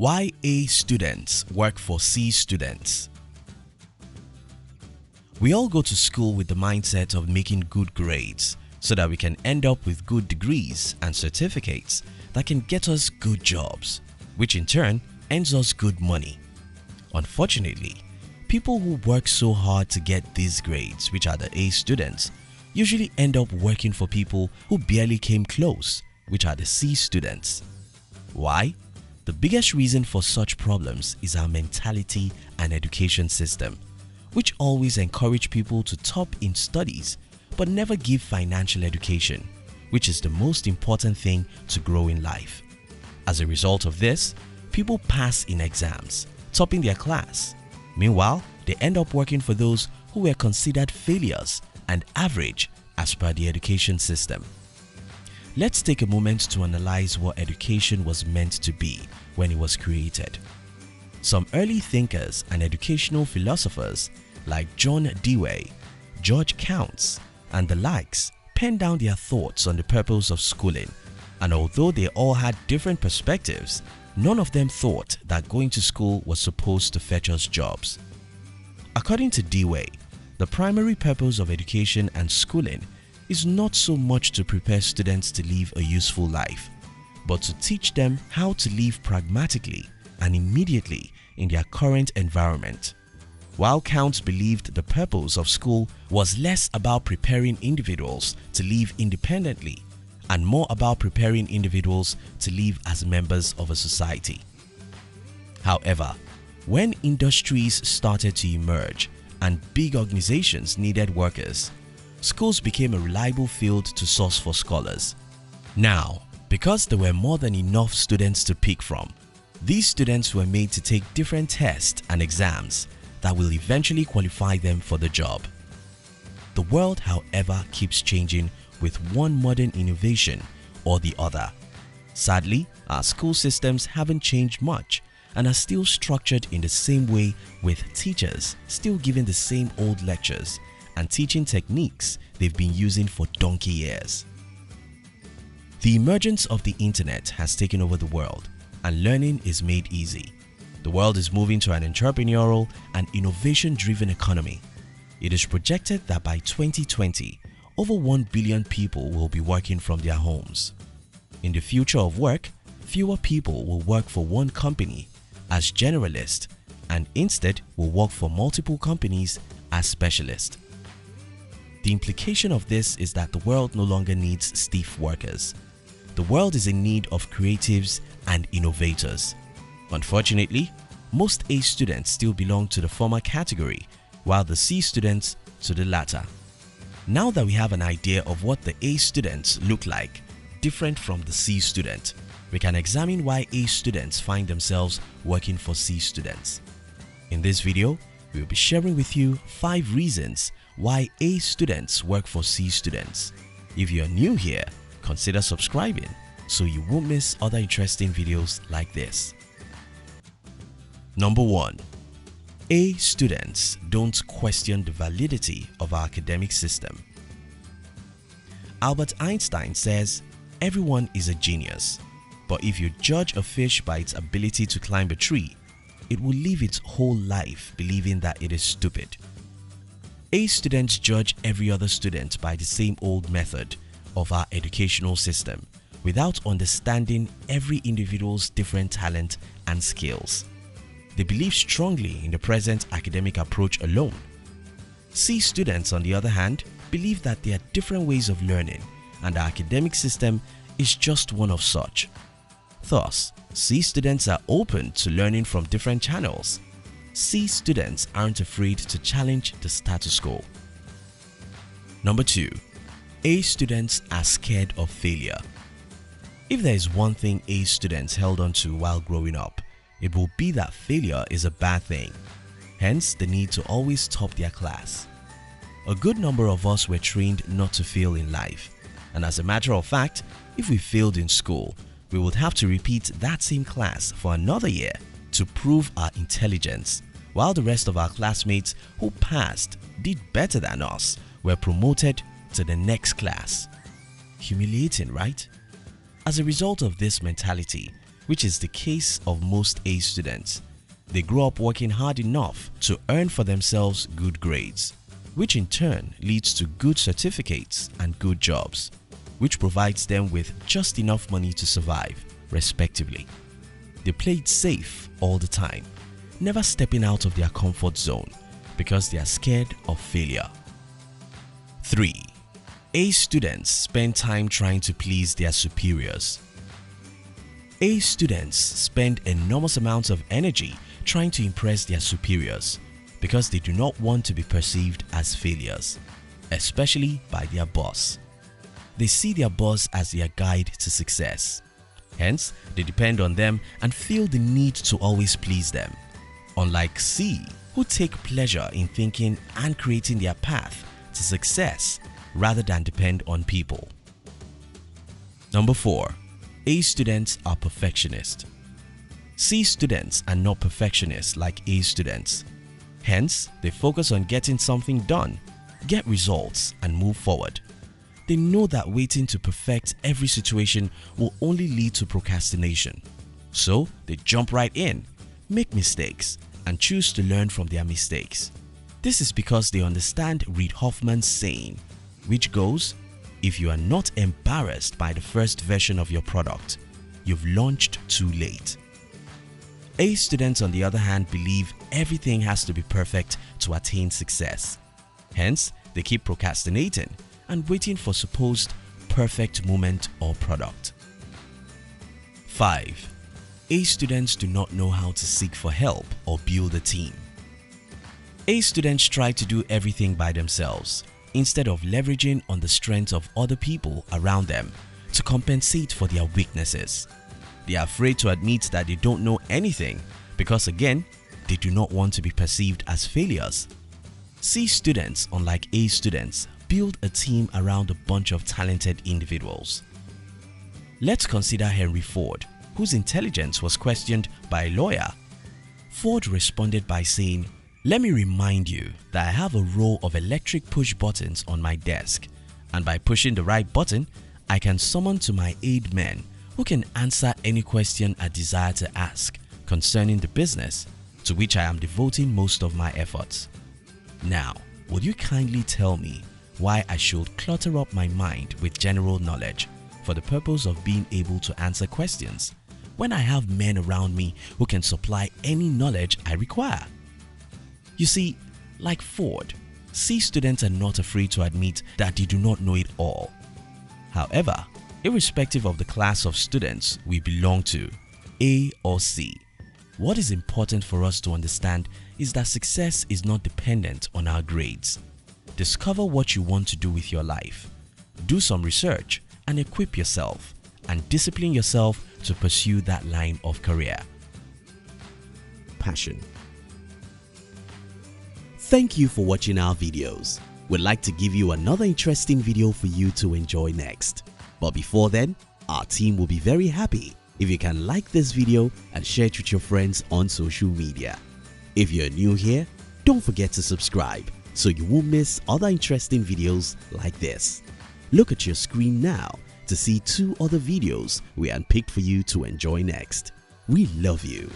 Why A students work for C students. We all go to school with the mindset of making good grades so that we can end up with good degrees and certificates that can get us good jobs, which in turn earns us good money. Unfortunately, people who work so hard to get these grades, which are the A students, usually end up working for people who barely came close, which are the C students. Why? The biggest reason for such problems is our mentality and education system, which always encourage people to top in studies but never give financial education, which is the most important thing to grow in life. As a result of this, people pass in exams, topping their class. Meanwhile, they end up working for those who were considered failures and average as per the education system. Let's take a moment to analyze what education was meant to be when it was created. Some early thinkers and educational philosophers like John Dewey, George Counts, and the likes penned down their thoughts on the purpose of schooling, and although they all had different perspectives, none of them thought that going to school was supposed to fetch us jobs. According to Dewey, the primary purpose of education and schooling is not so much to prepare students to live a useful life, but to teach them how to live pragmatically and immediately in their current environment. While Counts believed the purpose of school was less about preparing individuals to live independently and more about preparing individuals to live as members of a society. However, when industries started to emerge and big organizations needed workers, schools became a reliable field to source for scholars. Now, because there were more than enough students to pick from, these students were made to take different tests and exams that will eventually qualify them for the job. The world, however, keeps changing with one modern innovation or the other. Sadly, our school systems haven't changed much and are still structured in the same way, with teachers still giving the same old lectures and teaching techniques they've been using for donkey years. The emergence of the internet has taken over the world and learning is made easy. The world is moving to an entrepreneurial and innovation-driven economy. It is projected that by 2020, over 1 billion people will be working from their homes. In the future of work, fewer people will work for one company as generalists and instead will work for multiple companies as specialists. The implication of this is that the world no longer needs stiff workers. The world is in need of creatives and innovators. Unfortunately, most A students still belong to the former category, while the C students to the latter. Now that we have an idea of what the A students look like, different from the C student, we can examine why A students find themselves working for C students. In this video, we will be sharing with you 5 reasons why A students work for C students. If you are new here, consider subscribing so you won't miss other interesting videos like this. Number 1. A students don't question the validity of our academic system. Albert Einstein says, "Everyone is a genius, but if you judge a fish by its ability to climb a tree, it will live its whole life believing that it is stupid." A students judge every other student by the same old method of our educational system without understanding every individual's different talent and skills. They believe strongly in the present academic approach alone. C students, on the other hand, believe that there are different ways of learning and the academic system is just one of such. Thus, C students are open to learning from different channels. C students aren't afraid to challenge the status quo. Number 2. A students are scared of failure. If there is one thing A students held on to while growing up, it will be that failure is a bad thing, hence the need to always top their class. A good number of us were trained not to fail in life, and as a matter of fact, if we failed in school, we would have to repeat that same class for another year to prove our intelligence, while the rest of our classmates who passed did better than us were promoted to the next class. Humiliating, right? As a result of this mentality, which is the case of most A students. They grow up working hard enough to earn for themselves good grades, which in turn leads to good certificates and good jobs, which provides them with just enough money to survive, respectively. They play it safe all the time, never stepping out of their comfort zone because they are scared of failure. 3. A students spend time trying to please their superiors. A students spend enormous amounts of energy trying to impress their superiors because they do not want to be perceived as failures, especially by their boss. They see their boss as their guide to success. Hence, they depend on them and feel the need to always please them. Unlike C, who take pleasure in thinking and creating their path to success rather than depend on people. Number 4. A students are perfectionists. C students are not perfectionists like A students. Hence, they focus on getting something done, get results, and move forward. They know that waiting to perfect every situation will only lead to procrastination. So, they jump right in, make mistakes, and choose to learn from their mistakes. This is because they understand Reid Hoffman's saying, which goes, "If you are not embarrassed by the first version of your product, you've launched too late." A students, on the other hand, believe everything has to be perfect to attain success. Hence, they keep procrastinating and waiting for supposed perfect moment or product. 5. A students do not know how to seek for help or build a team. A students try to do everything by themselves instead of leveraging on the strength of other people around them to compensate for their weaknesses. They are afraid to admit that they don't know anything because, again, they do not want to be perceived as failures. C students, unlike A students, build a team around a bunch of talented individuals. Let's consider Henry Ford, whose intelligence was questioned by a lawyer. Ford responded by saying, "Let me remind you that I have a row of electric push buttons on my desk, and by pushing the right button, I can summon to my aid men who can answer any question I desire to ask concerning the business to which I am devoting most of my efforts. Now, would you kindly tell me why I should clutter up my mind with general knowledge for the purpose of being able to answer questions when I have men around me who can supply any knowledge I require?" You see, like Ford, C students are not afraid to admit that they do not know it all. However, irrespective of the class of students we belong to, A or C, what is important for us to understand is that success is not dependent on our grades. Discover what you want to do with your life. Do some research and equip yourself, and discipline yourself to pursue that line of career. Passion. Thank you for watching our videos. We'd like to give you another interesting video for you to enjoy next. But before then, our team will be very happy if you can like this video and share it with your friends on social media. If you're new here, don't forget to subscribe so you won't miss other interesting videos like this. Look at your screen now to see 2 other videos we handpicked for you to enjoy next. We love you.